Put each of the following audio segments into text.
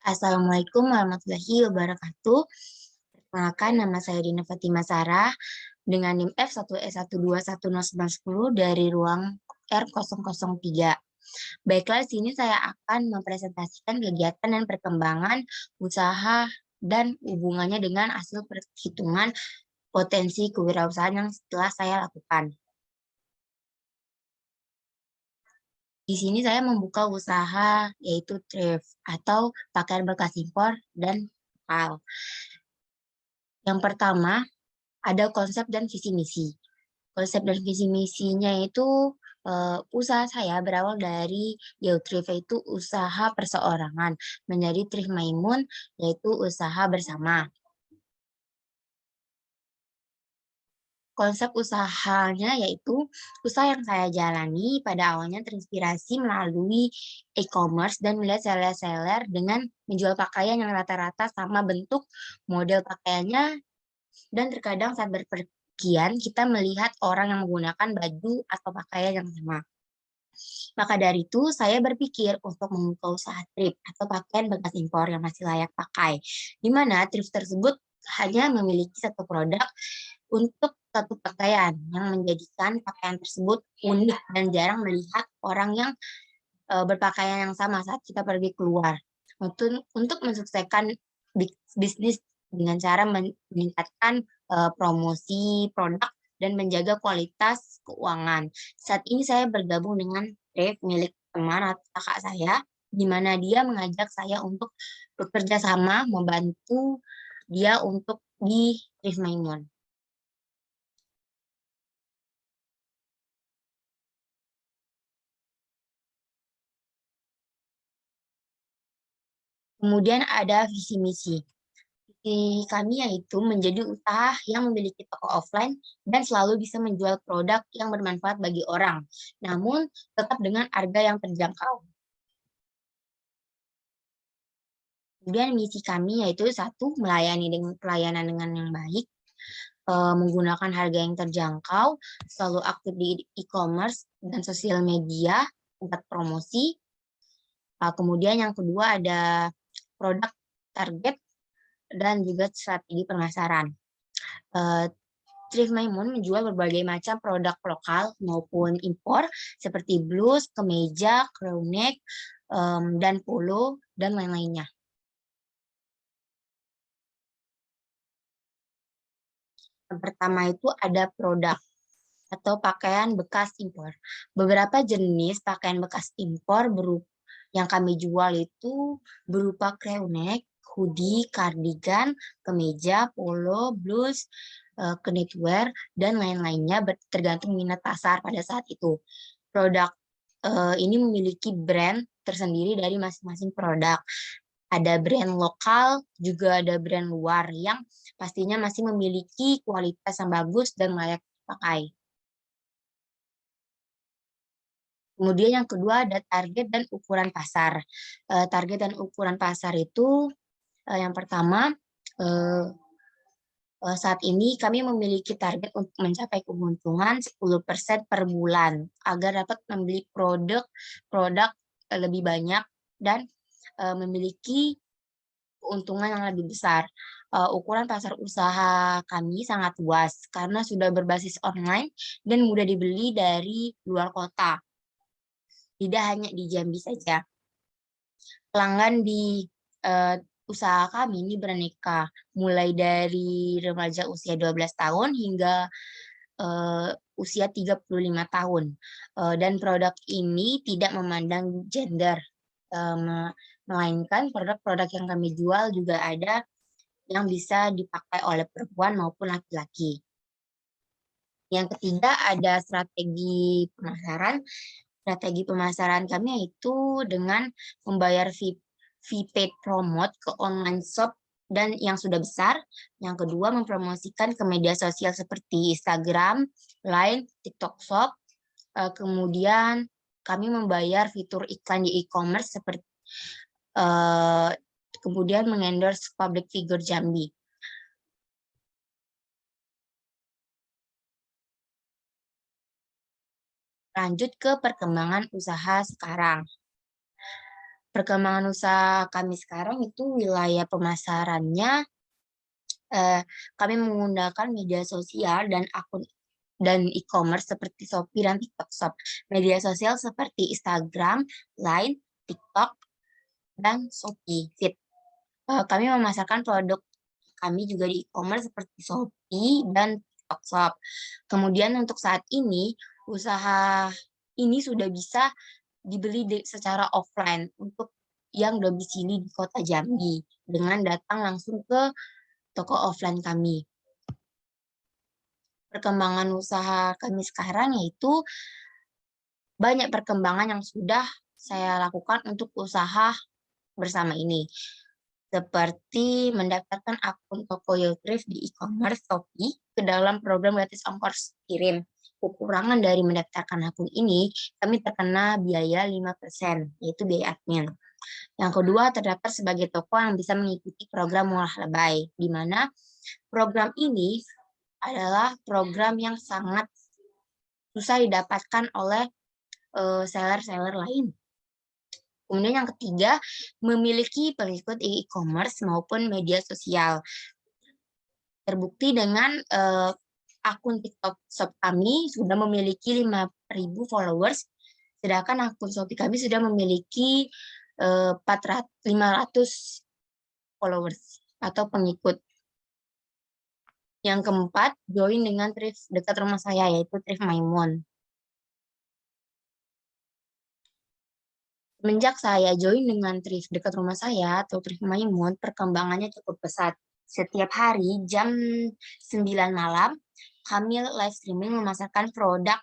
Assalamualaikum warahmatullahi wabarakatuh. Perkenalkan, nama saya Dina Fatima Sarah dengan NIM F1S1210910 dari ruang R003. Baiklah, di sini saya akan mempresentasikan kegiatan dan perkembangan usaha dan hubungannya dengan hasil perhitungan potensi kewirausahaan yang setelah saya lakukan. Di sini saya membuka usaha yaitu thrift atau pakaian bekas impor dan lokal. Yang pertama, ada konsep dan visi misi. Konsep dan visi misinya itu usaha saya berawal dari Thrift, yaitu usaha perseorangan, menjadi Thrift Maimun, yaitu usaha bersama. Konsep usahanya yaitu usaha yang saya jalani pada awalnya terinspirasi melalui e-commerce dan melihat seller-seller dengan menjual pakaian yang rata-rata sama bentuk model pakaiannya, dan terkadang saat berpergian kita melihat orang yang menggunakan baju atau pakaian yang sama. Maka dari itu saya berpikir untuk membuka usaha thrift atau pakaian bekas impor yang masih layak pakai, di mana thrift tersebut hanya memiliki satu produk untuk satu pakaian yang menjadikan pakaian tersebut unik dan jarang melihat orang yang berpakaian yang sama saat kita pergi keluar. Untuk mensukseskan bisnis dengan cara meningkatkan promosi produk dan menjaga kualitas keuangan. Saat ini saya bergabung dengan Thrift milik teman atau kakak saya, di mana dia mengajak saya untuk bekerja sama membantu dia untuk di Thrift Maimun. Kemudian ada visi misi. Visi kami yaitu menjadi usaha yang memiliki toko offline dan selalu bisa menjual produk yang bermanfaat bagi orang, namun tetap dengan harga yang terjangkau. Kemudian misi kami yaitu satu, melayani dengan pelayanan dengan yang baik, menggunakan harga yang terjangkau, selalu aktif di e-commerce dan sosial media, tempat promosi. Kemudian yang kedua ada produk target dan juga strategi pemasaran. Thrift Maimun menjual berbagai macam produk lokal maupun impor seperti blus, kemeja, crew neck, dan polo, dan lain-lainnya. Yang pertama itu ada produk atau pakaian bekas impor. Beberapa jenis pakaian bekas impor yang kami jual itu berupa crew neck, hoodie, cardigan, kemeja, polo, blus, knitwear, dan lain-lainnya tergantung minat pasar pada saat itu. Produk ini memiliki brand tersendiri dari masing-masing produk. Ada brand lokal, juga ada brand luar yang pastinya masih memiliki kualitas yang bagus dan layak dipakai. Kemudian yang kedua ada target dan ukuran pasar. Target dan ukuran pasar itu yang pertama, saat ini kami memiliki target untuk mencapai keuntungan 10% per bulan agar dapat membeli produk lebih banyak dan memiliki keuntungan yang lebih besar. Ukuran pasar usaha kami sangat luas karena sudah berbasis online dan mudah dibeli dari luar kota. Tidak hanya di Jambi saja. Pelanggan di usaha kami ini beraneka, mulai dari remaja usia 12 tahun hingga usia 35 tahun. Dan produk ini tidak memandang gender, melainkan produk-produk yang kami jual juga ada yang bisa dipakai oleh perempuan maupun laki-laki. Yang ketiga ada strategi pemasaran. Strategi pemasaran kami yaitu dengan membayar fee paid promote ke online shop dan yang sudah besar. Yang kedua, mempromosikan ke media sosial seperti Instagram, Line, TikTok Shop. Kemudian kami membayar fitur iklan di e-commerce seperti kemudian mengendorse public figure Jambi. Lanjut ke perkembangan usaha sekarang. Perkembangan usaha kami sekarang itu wilayah pemasarannya, kami menggunakan media sosial dan akun dan e-commerce seperti Shopee dan TikTok Shop. Media sosial seperti Instagram, Line, TikTok, dan Shopee Feed. Kami memasarkan produk kami juga di e-commerce seperti Shopee dan TikTok Shop. Kemudian untuk saat ini, usaha ini sudah bisa dibeli secara offline untuk yang domisili di kota Jambi dengan datang langsung ke toko offline kami. Perkembangan usaha kami sekarang yaitu banyak perkembangan yang sudah saya lakukan untuk usaha bersama ini. Seperti mendaftarkan akun toko Yotrif di e-commerce Shopee ke dalam program gratis ongkos kirim. Kekurangan dari mendaftarkan akun ini, kami terkena biaya 5%, yaitu biaya admin. Yang kedua, terdaftar sebagai toko yang bisa mengikuti program murah lebay, di mana program ini adalah program yang sangat susah didapatkan oleh seller-seller lain. Kemudian yang ketiga, memiliki pengikut e-commerce maupun media sosial. Terbukti dengan akun TikTok Shop kami sudah memiliki 5.000 followers, sedangkan akun Shopee kami sudah memiliki 500 followers atau pengikut. Yang keempat, join dengan thrift dekat rumah saya, yaitu Thrift Maimun. Semenjak saya join dengan thrift dekat rumah saya atau Thrift Maimun, perkembangannya cukup pesat. Setiap hari jam 9 malam, kami live streaming memasarkan produk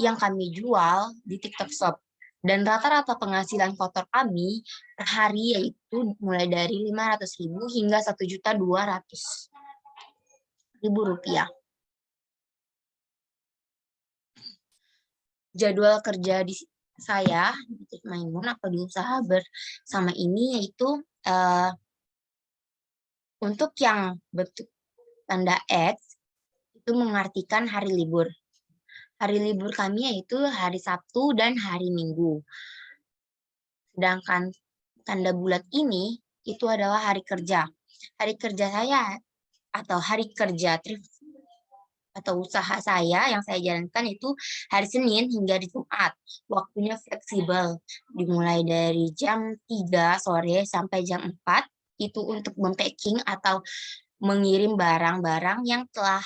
yang kami jual di TikTok Shop. Dan rata-rata penghasilan kotor kami per hari yaitu mulai dari 500.000 hingga 1.200.000 rupiah. Jadwal kerja di saya di Thrift Maimun atau di usaha bersama ini yaitu untuk yang bentuk tanda X itu mengartikan hari libur. Hari libur kami yaitu hari Sabtu dan hari Minggu. Sedangkan tanda bulat ini itu adalah hari kerja. Hari kerja saya atau hari kerja thrift atau usaha saya yang saya jalankan itu hari Senin hingga di Jumat. Waktunya fleksibel, dimulai dari jam 3 sore sampai jam 4, itu untuk mempacking atau mengirim barang-barang yang telah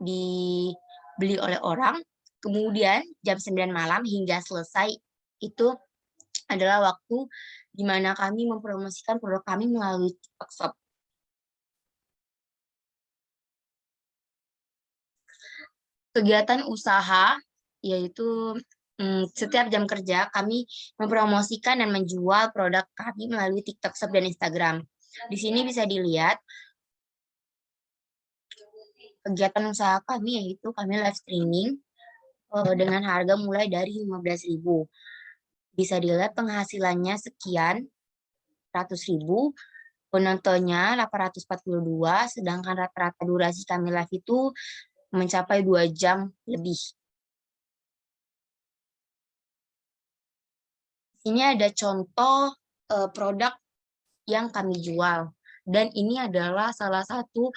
dibeli oleh orang. Kemudian jam 9 malam hingga selesai itu adalah waktu di mana kami mempromosikan produk kami melalui TikTok Shop. Kegiatan usaha yaitu setiap jam kerja kami mempromosikan dan menjual produk kami melalui TikTok Shop dan Instagram. Di sini bisa dilihat kegiatan usaha kami yaitu kami live streaming dengan harga mulai dari 15.000. Bisa dilihat penghasilannya sekian, 100.000, penontonnya 842, sedangkan rata-rata durasi kami live itu mencapai 2 jam lebih. Ini ada contoh produk yang kami jual. Dan ini adalah salah satu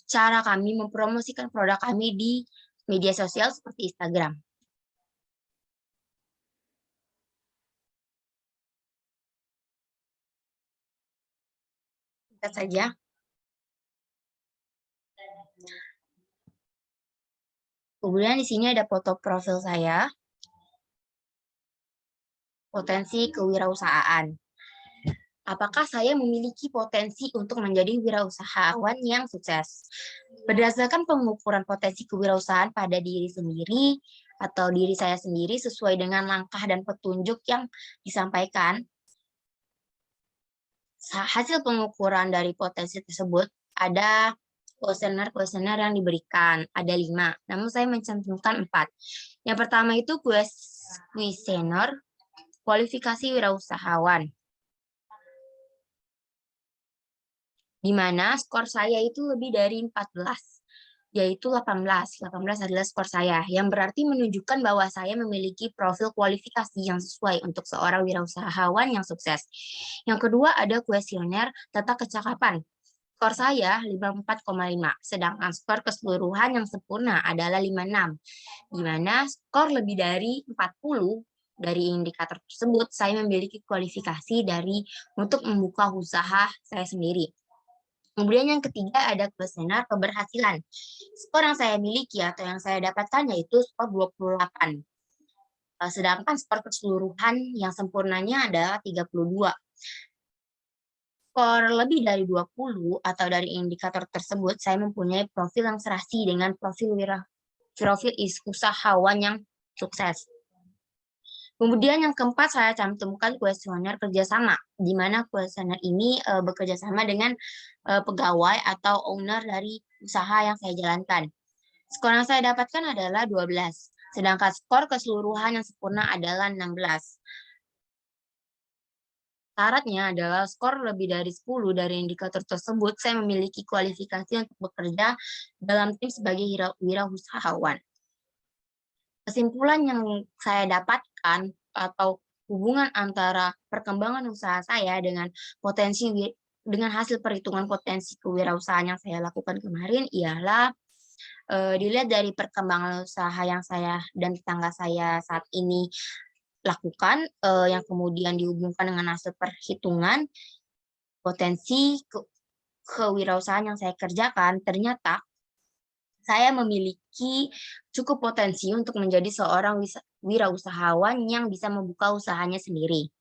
cara kami mempromosikan produk kami di media sosial seperti Instagram. Lihat saja. Kemudian di sini ada foto profil saya. Potensi kewirausahaan. Apakah saya memiliki potensi untuk menjadi wirausahawan yang sukses? Berdasarkan pengukuran potensi kewirausahaan pada diri sendiri atau diri saya sendiri sesuai dengan langkah dan petunjuk yang disampaikan, hasil pengukuran dari potensi tersebut ada kuesioner yang diberikan, ada 5, namun saya mencantumkan 4. Yang pertama itu kuesioner kualifikasi wirausahawan, di mana skor saya itu lebih dari 14. yaitu 18. 18 adalah skor saya, yang berarti menunjukkan bahwa saya memiliki profil kualifikasi yang sesuai untuk seorang wirausahawan yang sukses. Yang kedua ada kuesioner tata kecakapan. Skor saya 54,5, sedangkan skor keseluruhan yang sempurna adalah 56, di mana skor lebih dari 40 dari indikator tersebut, saya memiliki kualifikasi untuk membuka usaha saya sendiri. Kemudian yang ketiga ada kuesioner keberhasilan. Skor yang saya miliki atau yang saya dapatkan yaitu skor 28. Sedangkan skor keseluruhan yang sempurnanya adalah 32. Skor lebih dari 20 atau dari indikator tersebut, saya mempunyai profil yang serasi dengan profil usahawan yang sukses. Kemudian yang keempat, saya cantumkan kuesioner kerjasama, di mana kuesioner ini bekerja sama dengan pegawai atau owner dari usaha yang saya jalankan. Skor yang saya dapatkan adalah 12, sedangkan skor keseluruhan yang sempurna adalah 16. Syaratnya adalah skor lebih dari 10 dari indikator tersebut, saya memiliki kualifikasi untuk bekerja dalam tim sebagai wirausahawan. Kesimpulan yang saya dapatkan atau hubungan antara perkembangan usaha saya dengan hasil perhitungan potensi kewirausahaan yang saya lakukan kemarin ialah dilihat dari perkembangan usaha yang saya dan tetangga saya saat ini lakukan, yang kemudian dihubungkan dengan hasil perhitungan potensi kewirausahaan yang saya kerjakan, ternyata saya memiliki cukup potensi untuk menjadi seorang wirausahawan yang bisa membuka usahanya sendiri.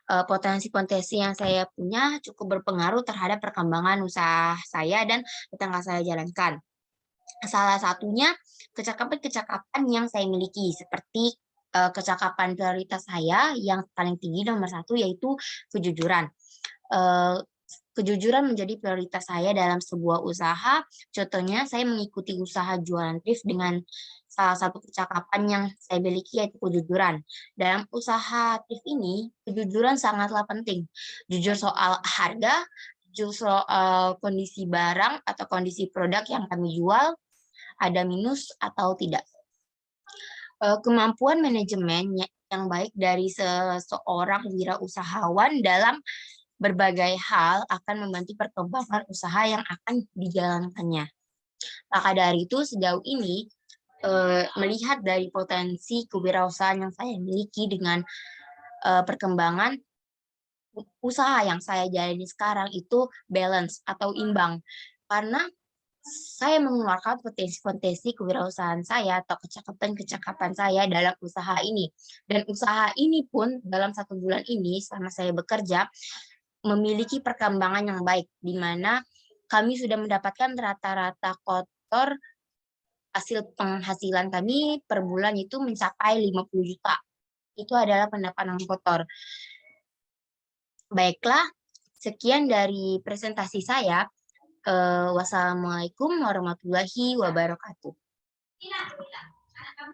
Potensi-potensi yang saya punya cukup berpengaruh terhadap perkembangan usaha saya dan tetangga saya jalankan. Salah satunya kecakapan-kecakapan yang saya miliki, seperti kecakapan prioritas saya yang paling tinggi nomor 1 yaitu kejujuran. Kejujuran menjadi prioritas saya dalam sebuah usaha. Contohnya, saya mengikuti usaha jualan thrift dengan salah satu kecakapan yang saya miliki yaitu kejujuran. Dalam usaha thrift ini, kejujuran sangatlah penting. Jujur soal harga, jujur soal kondisi barang atau kondisi produk yang kami jual, ada minus atau tidak. Kemampuan manajemen yang baik dari seseorang wirausahawan dalam berbagai hal akan membantu perkembangan usaha yang akan dijalankannya. Maka dari itu, sejauh ini, melihat dari potensi kewirausahaan yang saya miliki dengan perkembangan usaha yang saya jalani sekarang itu balance atau imbang. Karena saya mengeluarkan potensi-potensi kewirausahaan saya atau kecakapan-kecakapan saya dalam usaha ini. Dan usaha ini pun dalam 1 bulan ini selama saya bekerja, memiliki perkembangan yang baik, di mana kami sudah mendapatkan rata-rata kotor hasil penghasilan kami per bulan itu mencapai 50 juta. Itu adalah pendapatan kotor. Baiklah, sekian dari presentasi saya. Wassalamualaikum warahmatullahi wabarakatuh.